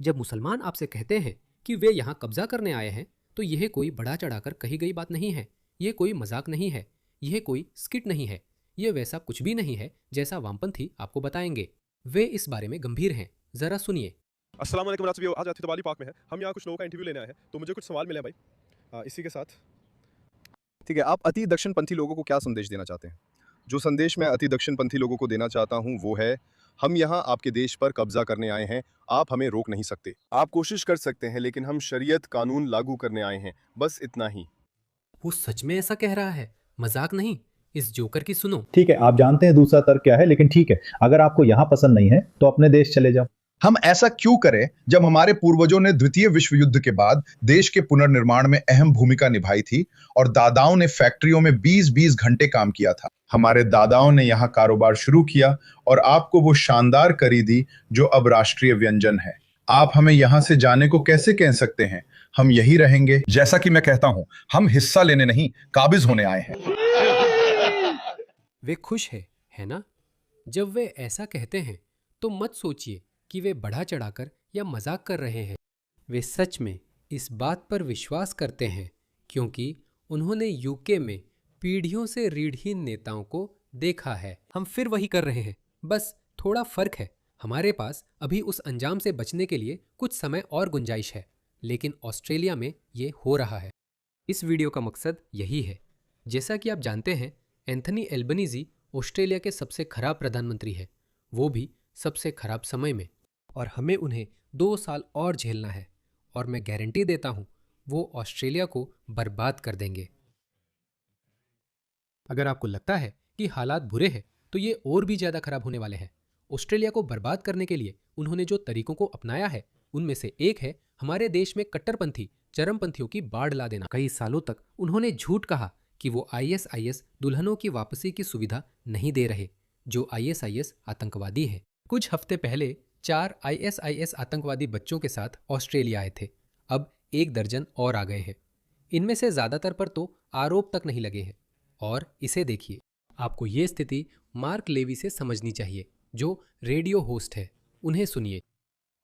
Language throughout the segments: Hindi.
जब मुसलमान आपसे कहते हैं कि वे यहाँ कब्जा करने आए हैं, तो यह कोई बढ़ा चढ़ाकर कही गई बात नहीं है। यह कोई मजाक नहीं है। यह कोई स्किट नहीं है। यह वैसा कुछ भी नहीं है जैसा वामपंथी आपको बताएंगे। वे इस बारे में गंभीर हैं। जरा सुनिए। अस्सलाम वालेकुम नाज़रीन, आज आती तो बाली पार्क में है। हम यहाँ कुछ लोगों का इंटरव्यू लेने आए हैं, तो मुझे कुछ सवाल मिले हैं भाई। इसी के साथ ठीक है, आप अति दक्षिणपंथी लोगों को क्या संदेश देना चाहते हैं? जो संदेश मैं अति दक्षिणपंथी लोगों को देना चाहता हूँ वो है, हम यहाँ आपके देश पर कब्जा करने आए हैं, आप हमें रोक नहीं सकते। आप कोशिश कर सकते हैं लेकिन हम शरीयत कानून लागू करने आए हैं, बस इतना ही। वो सच में ऐसा कह रहा है, मजाक नहीं। इस जोकर की सुनो। ठीक है, आप जानते हैं दूसरा तर्क क्या है, लेकिन ठीक है, अगर आपको यहाँ पसंद नहीं है तो अपने देश चले जाओ। हम ऐसा क्यों करें जब हमारे पूर्वजों ने द्वितीय विश्व युद्ध के बाद देश के पुनर्निर्माण में अहम भूमिका निभाई थी और दादाओं ने फैक्ट्रियों में 20-20 घंटे काम किया था। हमारे दादाओं ने यहाँ कारोबार शुरू किया और आपको वो शानदार करी दी जो अब राष्ट्रीय व्यंजन है। आप हमें यहाँ से जाने को कैसे कह सकते हैं? हम यही रहेंगे। जैसा कि मैं कहता हूँ, हम हिस्सा लेने नहीं, काबिज होने आए हैं। वे खुश है ना? जब वे ऐसा कहते हैं तो मत सोचिए कि वे बढ़ा चढ़ाकर या मजाक कर रहे हैं। वे सच में इस बात पर विश्वास करते हैं क्योंकि उन्होंने यूके में पीढ़ियों से रीढ़हीन नेताओं को देखा है। हम फिर वही कर रहे हैं, बस थोड़ा फर्क है। हमारे पास अभी उस अंजाम से बचने के लिए कुछ समय और गुंजाइश है, लेकिन ऑस्ट्रेलिया में ये हो रहा है। इस वीडियो का मकसद यही है। जैसा कि आप जानते हैं, एंथनी एल्बनीज़ी ऑस्ट्रेलिया के सबसे खराब प्रधानमंत्री है, वो भी सबसे खराब समय में, और हमें उन्हें 2 साल और झेलना है। और मैं गारंटी देता हूं, वो ऑस्ट्रेलिया को बर्बाद कर देंगे। अगर आपको लगता है कि हालात बुरे हैं, तो ये और भी ज़्यादा खराब होने वाले हैं। ऑस्ट्रेलिया को बर्बाद करने के लिए उन्होंने जो तरीकों को अपनाया है, उनमें से एक है हमारे देश में कट्टरपंथी चरमपंथियों की बाढ़ ला देना। कई सालों तक उन्होंने झूठ कहा कि वो ISIS दुल्हनों की वापसी की सुविधा नहीं दे रहे, जो ISIS आतंकवादी है। कुछ हफ्ते पहले 4 ISIS आतंकवादी बच्चों के साथ ऑस्ट्रेलिया आए थे। अब 1 दर्जन और आ गए हैं। इनमें से ज़्यादातर पर तो आरोप तक नहीं लगे हैं। और इसे देखिए। आपको ये स्थिति मार्क लेवी से समझनी चाहिए, जो रेडियो होस्ट है। उन्हें सुनिए।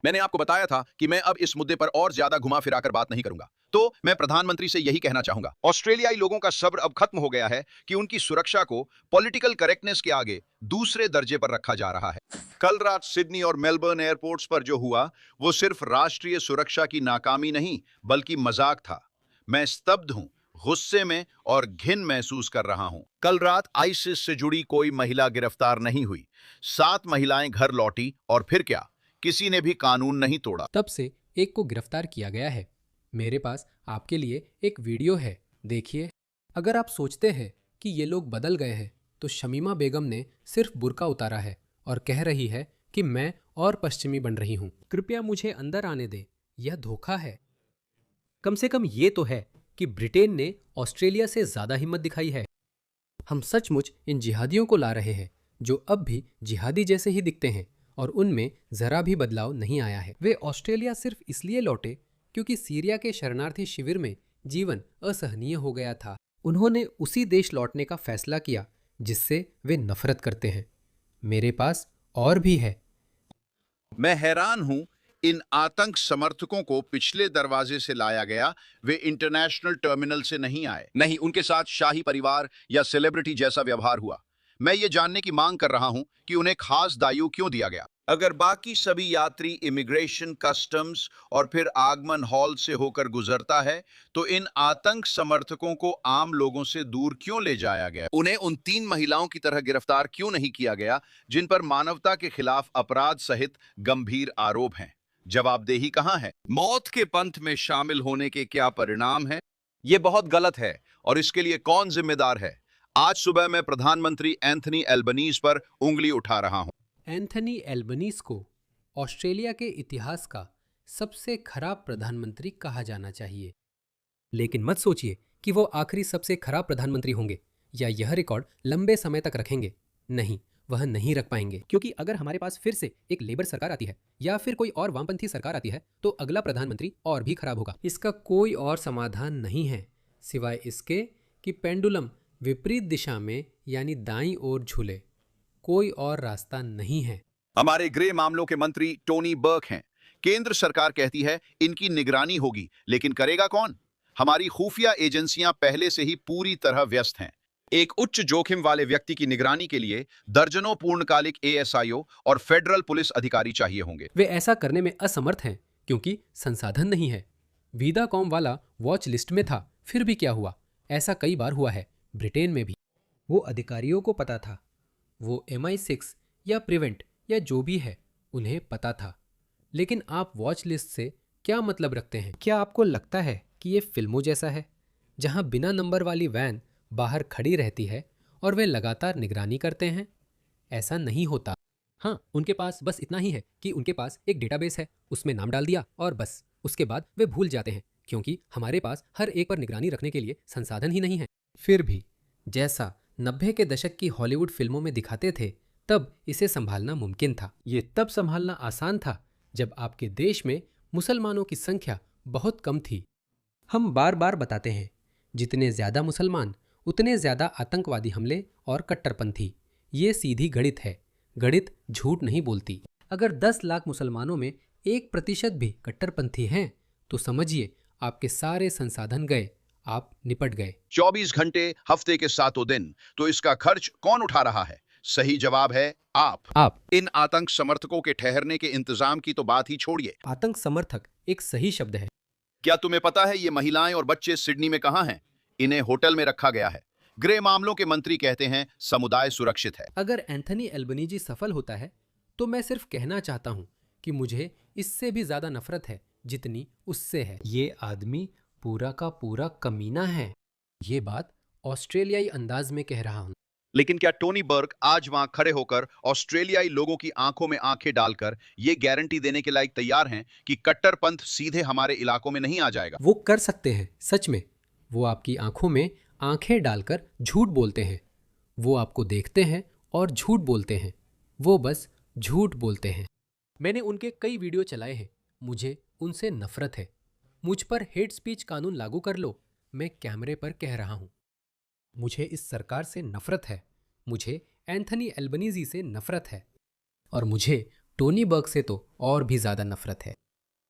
मैंने आपको बताया था कि मैं अब इस मुद्दे पर और ज्यादा घुमा फिराकर बात नहीं करूंगा, तो मैं प्रधानमंत्री से यही कहना चाहूंगा। ऑस्ट्रेलियाई लोगों का सब्र अब खत्म हो गया है कि उनकी सुरक्षा को पॉलिटिकल करेक्टनेस के आगे दूसरे दर्जे पर रखा जा रहा है। कल रात सिडनी और मेलबर्न एयरपोर्ट्स पर जो हुआ, वो सिर्फ राष्ट्रीय सुरक्षा की नाकामी नहीं, बल्कि मजाक था। मैं स्तब्ध हूं, गुस्से में और घिन महसूस कर रहा हूं। कल रात आईसिस से जुड़ी कोई महिला गिरफ्तार नहीं हुई। 7 महिलाएं घर लौटी और फिर क्या, किसी ने भी कानून नहीं तोड़ा। तब से एक को गिरफ्तार किया गया है। मेरे पास आपके लिए एक वीडियो है, देखिए। अगर आप सोचते हैं कि ये लोग बदल गए हैं, तो शमीमा बेगम ने सिर्फ बुर्का उतारा है और कह रही है कि मैं और पश्चिमी बन रही हूँ। कृपया मुझे अंदर आने दें। यह धोखा है। कम से कम ये तो है कि ब्रिटेन ने ऑस्ट्रेलिया से ज़्यादा हिम्मत दिखाई है। हम सचमुच इन जिहादियों को ला रहे हैं, जो अब भी जिहादी जैसे ही दिखते हैं, और उनमें जरा भी बदलाव नहीं आया है। वे ऑस्ट्रेलिया सिर्फ इसलिए लौटे क्योंकि सीरिया के शरणार्थी शिविर में जीवन असहनीय हो गया था। उन्होंने उसी देश लौटने का फैसला किया जिससे वे नफरत करते हैं। मेरे पास और भी है। मैं हैरान हूं, इन आतंक समर्थकों को पिछले दरवाजे से लाया गया। वे इंटरनेशनल टर्मिनल से नहीं आए। नहीं, उनके साथ शाही परिवार या सेलिब्रिटी जैसा व्यवहार हुआ। मैं ये जानने की मांग कर रहा हूं कि उन्हें खास दायु क्यों दिया गया। अगर बाकी सभी यात्री इमिग्रेशन, कस्टम्स और फिर आगमन हॉल से होकर गुजरता है, तो इन आतंक समर्थकों को आम लोगों से दूर क्यों ले जाया गया? उन्हें उन 3 महिलाओं की तरह गिरफ्तार क्यों नहीं किया गया जिन पर मानवता के खिलाफ अपराध सहित गंभीर आरोप हैं? जवाबदेही कहां है? मौत के पंथ में शामिल होने के क्या परिणाम हैं? ये बहुत गलत है और इसके लिए कौन जिम्मेदार है? आज सुबह मैं प्रधानमंत्री एंथनी एल्बनीज पर उंगली उठा रहा हूं। एंथनी एल्बनीज को ऑस्ट्रेलिया के इतिहास का सबसे खराब प्रधानमंत्री कहा जाना चाहिए। लेकिन मत सोचिए कि वो आखिरी सबसे खराब प्रधानमंत्री होंगे या यह रिकॉर्ड लंबे समय तक रखेंगे। नहीं, वह नहीं रख पाएंगे, क्योंकि अगर हमारे पास फिर से एक लेबर सरकार आती है या फिर कोई और वामपंथी सरकार आती है, तो अगला प्रधानमंत्री और भी खराब होगा। इसका कोई और समाधान नहीं है सिवाय इसके कि पेंडुलम विपरीत दिशा में यानी दाईं ओर झूले। कोई और रास्ता नहीं है। हमारे गृह मामलों के मंत्री टोनी बर्क हैं। केंद्र सरकार कहती है इनकी निगरानी होगी, लेकिन करेगा कौन? हमारी खुफिया एजेंसियां पहले से ही पूरी तरह व्यस्त हैं। एक उच्च जोखिम वाले व्यक्ति की निगरानी के लिए दर्जनों पूर्णकालिक एएसआईओ और फेडरल पुलिस अधिकारी चाहिए होंगे। वे ऐसा करने में असमर्थ हैं क्योंकि संसाधन नहीं है। वीदाकॉम वाला वॉच लिस्ट में था, फिर भी क्या हुआ? ऐसा कई बार हुआ है, ब्रिटेन में भी। वो अधिकारियों को पता था, वो MI6 या प्रिवेंट या जो भी है उन्हें पता था। लेकिन आप वॉच लिस्ट से क्या मतलब रखते हैं? क्या आपको लगता है कि ये फिल्मों जैसा है, जहां बिना नंबर वाली वैन बाहर खड़ी रहती है और वे लगातार निगरानी करते हैं? ऐसा नहीं होता। हाँ, उनके पास बस इतना ही है कि उनके पास एक डेटाबेस है, उसमें नाम डाल दिया और बस। उसके बाद वे भूल जाते हैं, क्योंकि हमारे पास हर एक पर निगरानी रखने के लिए संसाधन ही नहीं है। फिर भी जैसा 90 के दशक की हॉलीवुड फिल्मों में दिखाते थे, तब इसे संभालना मुमकिन था। ये तब संभालना आसान था जब आपके देश में मुसलमानों की संख्या बहुत कम थी। हम बार बार बताते हैं, जितने ज्यादा मुसलमान उतने ज्यादा आतंकवादी हमले और कट्टरपंथी। ये सीधी गणित है, गणित झूठ नहीं बोलती। अगर 10 लाख मुसलमानों में 1% भी कट्टरपंथी हैं, तो समझिए आपके सारे संसाधन गए, आप निपट गए। 24 घंटे हफ्ते के 7 दिन, तो इसका खर्च कौन उठा रहा है? सही जवाब है आप। इन आतंक समर्थकों के ठहरने के इंतजाम की तो बात ही छोड़िए। आतंक समर्थक एक सही शब्द है। क्या तुम्हें पता है ये महिलाएं और बच्चे सिडनी में कहां हैं? इन्हें होटल में रखा गया है। गृह मामलों के मंत्री कहते हैं समुदाय सुरक्षित है। अगर एंथनी एल्बनीजी सफल होता है, तो मैं सिर्फ कहना चाहता हूं कि मुझे इससे भी ज्यादा नफरत है जितनी उससे है। ये आदमी पूरा का पूरा कमीना है। ये बात ऑस्ट्रेलियाई अंदाज में कह रहा हूं। लेकिन क्या टोनी बर्ग आज वहां खड़े होकर ऑस्ट्रेलियाई लोगों की आंखों में आंखें डालकर ये गारंटी देने के लायक तैयार हैं कि कट्टरपंथ सीधे हमारे इलाकों में नहीं आ जाएगा? वो कर सकते हैं, सच में। वो आपकी आंखों में आंखें डालकर झूठ बोलते हैं। वो आपको देखते हैं और झूठ बोलते हैं। वो बस झूठ बोलते हैं। मैंने उनके कई वीडियो चलाए हैं। मुझे उनसे नफरत है। मुझ पर हेट स्पीच कानून लागू कर लो, मैं कैमरे पर कह रहा हूं। मुझे इस सरकार से नफरत है। मुझे एंथनी एल्बनीजी से नफरत है। और मुझे टोनी बर्ग से तो और भी ज्यादा नफरत है।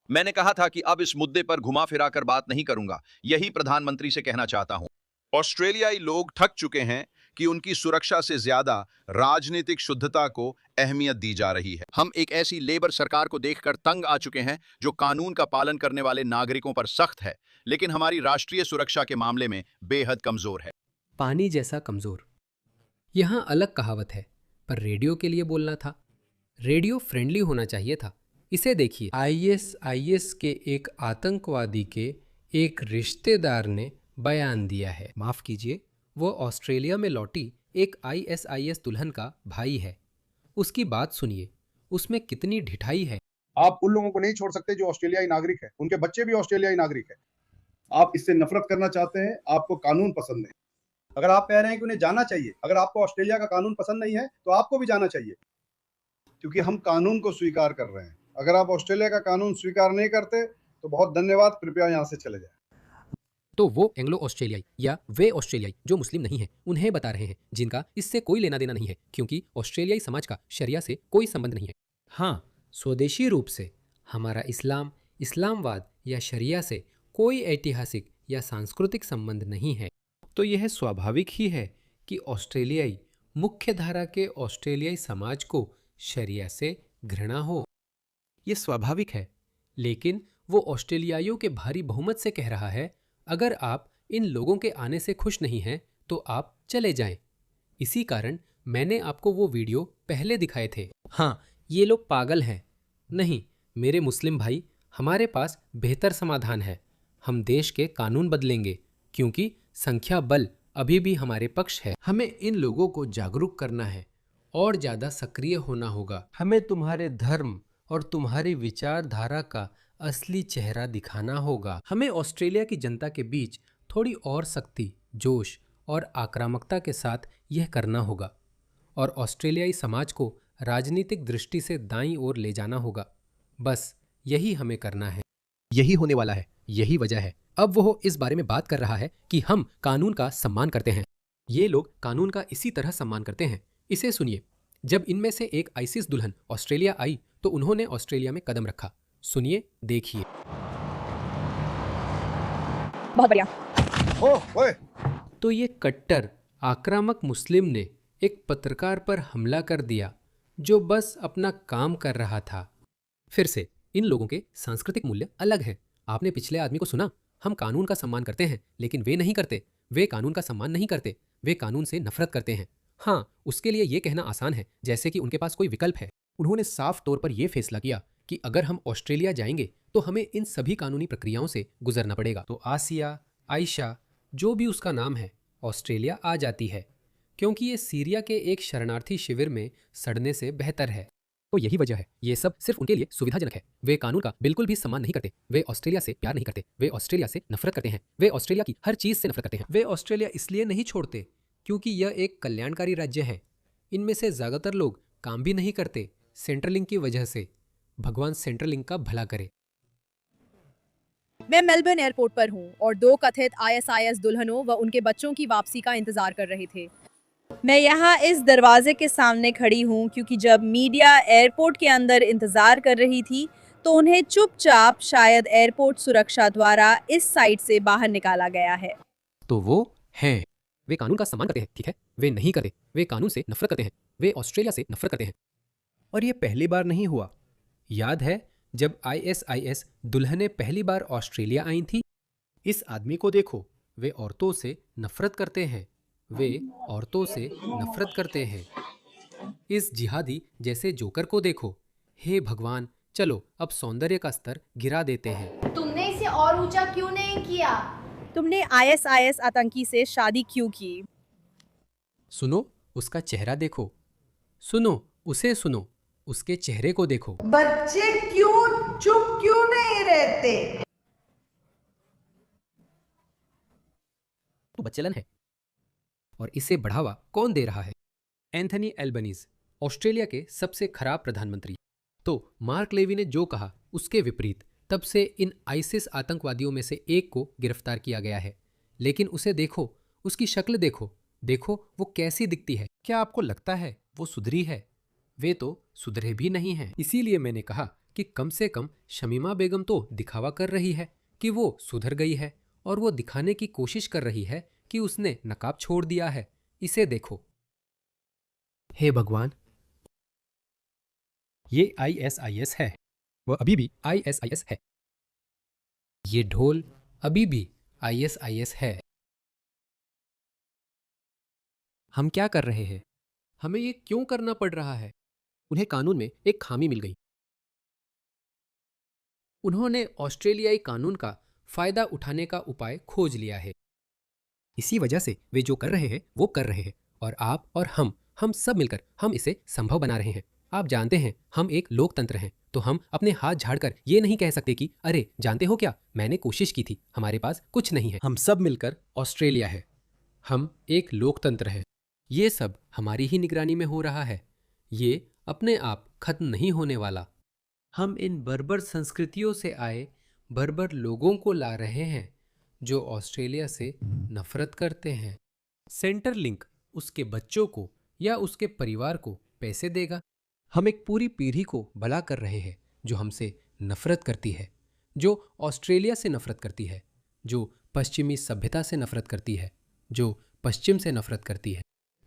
मैंने कहा था कि अब इस मुद्दे पर घुमा फिरा कर बात नहीं करूंगा। यही प्रधानमंत्री से कहना चाहता हूं। ऑस्ट्रेलियाई लोग थक चुके हैं कि उनकी सुरक्षा से ज्यादा राजनीतिक शुद्धता को अहमियत दी जा रही है। हम एक ऐसी लेबर सरकार को देखकर तंग आ चुके हैं जो कानून का पालन करने वाले नागरिकों पर सख्त है, लेकिन हमारी राष्ट्रीय सुरक्षा के मामले में बेहद कमजोर है। पानी जैसा कमजोर। यहां अलग कहावत है, पर रेडियो के लिए बोलना था। रेडियो फ्रेंडली होना चाहिए था। इसे देखिए, ISIS के एक आतंकवादी के एक रिश्तेदार ने बयान दिया है। माफ कीजिए, वो ऑस्ट्रेलिया में लौटी एक ISIS दुल्हन का भाई है। उसकी बात सुनिए, उसमें कितनी ढिठाई है। आप उन लोगों को नहीं छोड़ सकते जो ऑस्ट्रेलियाई नागरिक है, उनके बच्चे भी ऑस्ट्रेलियाई नागरिक है। आप इससे नफरत करना चाहते हैं, आपको कानून पसंद नहीं। अगर आप कह रहे हैं कि उन्हें जाना चाहिए, अगर आपको ऑस्ट्रेलिया का कानून पसंद नहीं है तो आपको भी जाना चाहिए, क्योंकि हम कानून को स्वीकार कर रहे हैं। अगर आप ऑस्ट्रेलिया का कानून स्वीकार नहीं करते तो बहुत धन्यवाद, कृपया यहाँ से चले जाएं। तो वो एंग्लो ऑस्ट्रेलियाई या वे ऑस्ट्रेलियाई जो मुस्लिम नहीं है, उन्हें बता रहे हैं, जिनका इससे कोई लेना देना नहीं है, क्योंकि ऑस्ट्रेलियाई समाज का शरिया से कोई संबंध नहीं है। हाँ, स्वदेशी रूप से हमारा इस्लाम, इस्लामवाद या शरिया से कोई ऐतिहासिक या सांस्कृतिक संबंध नहीं है। तो यह स्वाभाविक ही है कि ऑस्ट्रेलियाई मुख्य धारा के ऑस्ट्रेलियाई समाज को शरिया से घृणा हो। यह स्वाभाविक है, लेकिन वो ऑस्ट्रेलियाइयों के भारी बहुमत से कह रहा है, अगर आप इन लोगों के आने से खुश नहीं हैं तो आप चले जाएं। इसी कारण मैंने आपको वो वीडियो पहले दिखाए थे। हाँ, ये लोग पागल हैं। नहीं मेरे मुस्लिम भाई, हमारे पास बेहतर समाधान है। हम देश के कानून बदलेंगे, क्योंकि संख्या बल अभी भी हमारे पक्ष है। हमें इन लोगों को जागरूक करना है और ज़्यादा सक्रिय होना होगा। हमें तुम्हारे धर्म और तुम्हारी विचारधारा का असली चेहरा दिखाना होगा। हमें ऑस्ट्रेलिया की जनता के बीच थोड़ी और शक्ति, जोश और आक्रामकता के साथ यह करना होगा और ऑस्ट्रेलियाई समाज को राजनीतिक दृष्टि से दाईं ओर ले जाना होगा। बस यही हमें करना है। यही होने वाला है, यही वजह है अब वो इस बारे में बात कर रहा है कि हम कानून का सम्मान करते हैं। ये लोग कानून का इसी तरह सम्मान करते हैं। इसे सुनिए, जब इनमें से एक आईसिस दुल्हन ऑस्ट्रेलिया आई तो उन्होंने ऑस्ट्रेलिया में कदम रखा। सुनिए, देखिए। बहुत बढ़िया। ओह ओए तो ये कट्टर आक्रामक मुस्लिम ने एक पत्रकार पर हमला कर दिया जो बस अपना काम कर रहा था। फिर से, इन लोगों के सांस्कृतिक मूल्य अलग हैं। आपने पिछले आदमी को सुना, हम कानून का सम्मान करते हैं, लेकिन वे नहीं करते। वे कानून का सम्मान नहीं करते, वे कानून से नफरत करते हैं। हाँ, उसके लिए ये कहना आसान है जैसे कि उनके पास कोई विकल्प है। उन्होंने साफ तौर पर यह फैसला किया कि अगर हम ऑस्ट्रेलिया जाएंगे तो हमें इन सभी कानूनी प्रक्रियाओं से गुजरना पड़ेगा। तो आसिया, आयशा, जो भी उसका नाम है, ऑस्ट्रेलिया आ जाती है क्योंकि ये सीरिया के एक शरणार्थी शिविर में सड़ने से बेहतर है। तो यही वजह है, ये सब सिर्फ उनके लिए सुविधाजनक है। वे कानून का बिल्कुल भी सम्मान नहीं करते। वे ऑस्ट्रेलिया से प्यार नहीं करते। वे ऑस्ट्रेलिया से नफरत करते हैं। वे ऑस्ट्रेलिया की हर चीज से नफरत करते हैं। वे ऑस्ट्रेलिया इसलिए नहीं छोड़ते क्योंकि यह एक कल्याणकारी राज्य है। इनमें से ज्यादातर लोग काम भी नहीं करते सेंट्रलिंक की वजह से। भगवान सेंट्रलिंक का भला करे। मैं मेलबर्न एयरपोर्ट पर हूँ और 2 कथित ISIS दुल्हनों व उनके बच्चों की वापसी का इंतजार कर रहे थे। मैं यहाँ इस दरवाजे के सामने खड़ी हूँ क्योंकि जब मीडिया एयरपोर्ट के अंदर इंतजार कर रही थी तो उन्हें चुपचाप शायद एयरपोर्ट सुरक्षा द्वारा इस साइड से बाहर निकाला गया है। तो वो हैं। वे कानून का सम्मान करते हैं, ठीक है? वे नहीं करते। वे कानून से नफरत करते हैं। वे ऑस्ट्रेलिया से नफरत करते हैं। और ये पहली बार नहीं हुआ। याद है जब ISIS दुल्हनें पहली बार ऑस्ट्रेलिया आई थी? इस आदमी को देखो, वे औरतों से नफरत करते हैं। वे औरतों से नफरत करते हैं। इस जिहादी जैसे जोकर को देखो। हे भगवान, चलो अब सौंदर्य का स्तर गिरा देते हैं। तुमने इसे और ऊंचा क्यों नहीं किया? तुमने ISIS आतंकी से शादी क्यों की? सुनो, उसका चेहरा देखो। सुनो, उसे सुनो, उसके चेहरे को देखो। बच्चे क्यों चुप क्यों नहीं रहते? तो बच्चेलन है। और इसे बढ़ावा कौन दे रहा है? एंथनी एल्बनीज, ऑस्ट्रेलिया के सबसे खराब प्रधानमंत्री। तो मार्क लेवी ने जो कहा उसके विपरीत तब से इन आइसिस आतंकवादियों में से एक को गिरफ्तार किया गया है। लेकिन उसे देखो, उसकी शक्ल देखो, देखो वो कैसी दिखती है। क्या आपको लगता है वो सुधरी है? वे तो सुधरे भी नहीं हैं। इसीलिए मैंने कहा कि कम से कम शमीमा बेगम तो दिखावा कर रही है कि वो सुधर गई है, और वो दिखाने की कोशिश कर रही है कि उसने नकाब छोड़ दिया है। इसे देखो। हे भगवान, ये ISIS है। वह अभी भी ISIS है। ये ढोल अभी भी ISIS है। हम क्या कर रहे हैं? हमें ये क्यों करना पड़ रहा है? उन्हें कानून में एक खामी मिल गई। उन्होंने ऑस्ट्रेलियाई कानून का फायदा उठाने का उपाय खोज लिया है। इसी वजह से वे जो कर रहे हैं वो कर रहे हैं, और आप और हम सब मिलकर हम इसे संभव बना रहे हैं। आप जानते हैं, हम एक लोकतंत्र हैं, तो हम अपने हाथ झाड़कर ये नहीं कह सकते कि अरे जानते हो क्या, मैंने कोशिश की थी, हमारे पास कुछ नहीं है। हम सब मिलकर ऑस्ट्रेलिया है। हम एक लोकतंत्र है। ये सब हमारी ही निगरानी में हो रहा है। ये अपने आप खत्म नहीं होने वाला। हम इन बर्बर संस्कृतियों से आए बर्बर लोगों को ला रहे हैं जो ऑस्ट्रेलिया से नफरत करते हैं। सेंट्रलिंक उसके बच्चों को या उसके परिवार को पैसे देगा। हम एक पूरी पीढ़ी को भला कर रहे हैं जो हमसे नफरत करती है, जो ऑस्ट्रेलिया से नफरत करती है, जो पश्चिमी सभ्यता से नफरत करती है, जो पश्चिम से नफरत करती है।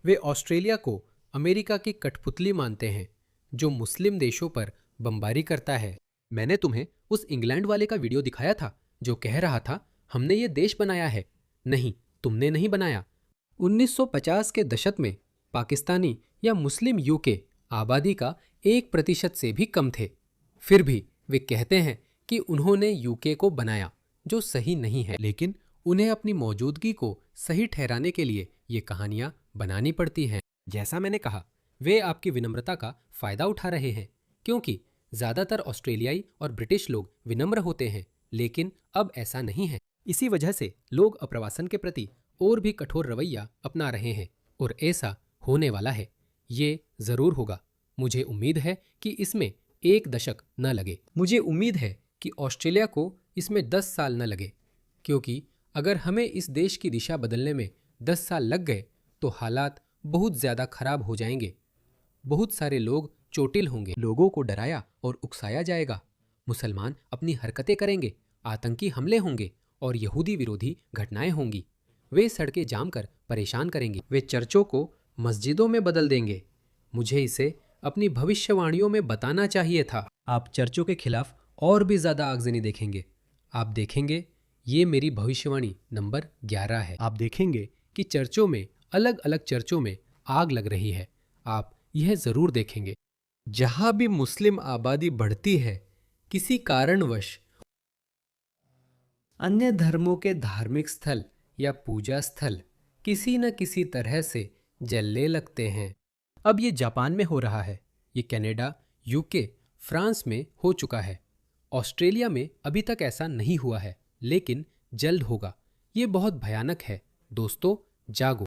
वे ऑस्ट्रेलिया को अमेरिका की कठपुतली मानते हैं जो मुस्लिम देशों पर बमबारी करता है। मैंने तुम्हें उस इंग्लैंड वाले का वीडियो दिखाया था जो कह रहा था हमने ये देश बनाया है। नहीं, तुमने नहीं बनाया। 1950 के दशक में पाकिस्तानी या मुस्लिम यूके आबादी का 1% से भी कम थे। फिर भी वे कहते हैं कि उन्होंने यूके को बनाया, जो सही नहीं है। लेकिन उन्हें अपनी मौजूदगी को सही ठहराने के लिए ये कहानियां बनानी पड़ती हैं। जैसा मैंने कहा, वे आपकी विनम्रता का फायदा उठा रहे हैं, क्योंकि ज्यादातर ऑस्ट्रेलियाई और ब्रिटिश लोग विनम्र होते हैं, लेकिन अब ऐसा नहीं है। इसी वजह से लोग अप्रवासन के प्रति और भी कठोर रवैया अपना रहे हैं, और ऐसा होने वाला है। ये जरूर होगा। मुझे उम्मीद है कि इसमें 1 दशक न लगे। मुझे उम्मीद है कि ऑस्ट्रेलिया को इसमें 10 साल न लगे, क्योंकि अगर हमें इस देश की दिशा बदलने में 10 साल लग गए तो हालात बहुत ज़्यादा खराब हो जाएंगे। बहुत सारे लोग चोटिल होंगे, लोगों को डराया और उकसाया जाएगा, मुसलमान अपनी हरकतें करेंगे, आतंकी हमले होंगे और यहूदी विरोधी घटनाएं होंगी। वे सड़कें जाम कर परेशान करेंगे, वे चर्चों को मस्जिदों में बदल देंगे। मुझे इसे अपनी भविष्यवाणियों में बताना चाहिए था। आप चर्चों के खिलाफ और भी ज़्यादा आगजनी देखेंगे। आप देखेंगे, ये मेरी भविष्यवाणी नंबर 11 है। आप देखेंगे कि चर्चों में, अलग अलग चर्चों में आग लग रही है। आप यह ज़रूर देखेंगे। जहाँ भी मुस्लिम आबादी बढ़ती है, किसी कारणवश अन्य धर्मों के धार्मिक स्थल या पूजा स्थल किसी न किसी तरह से जलने लगते हैं। अब ये जापान में हो रहा है, ये कनाडा, यूके, फ्रांस में हो चुका है। ऑस्ट्रेलिया में अभी तक ऐसा नहीं हुआ है, लेकिन जल्द होगा। ये बहुत भयानक है। दोस्तों, जागो।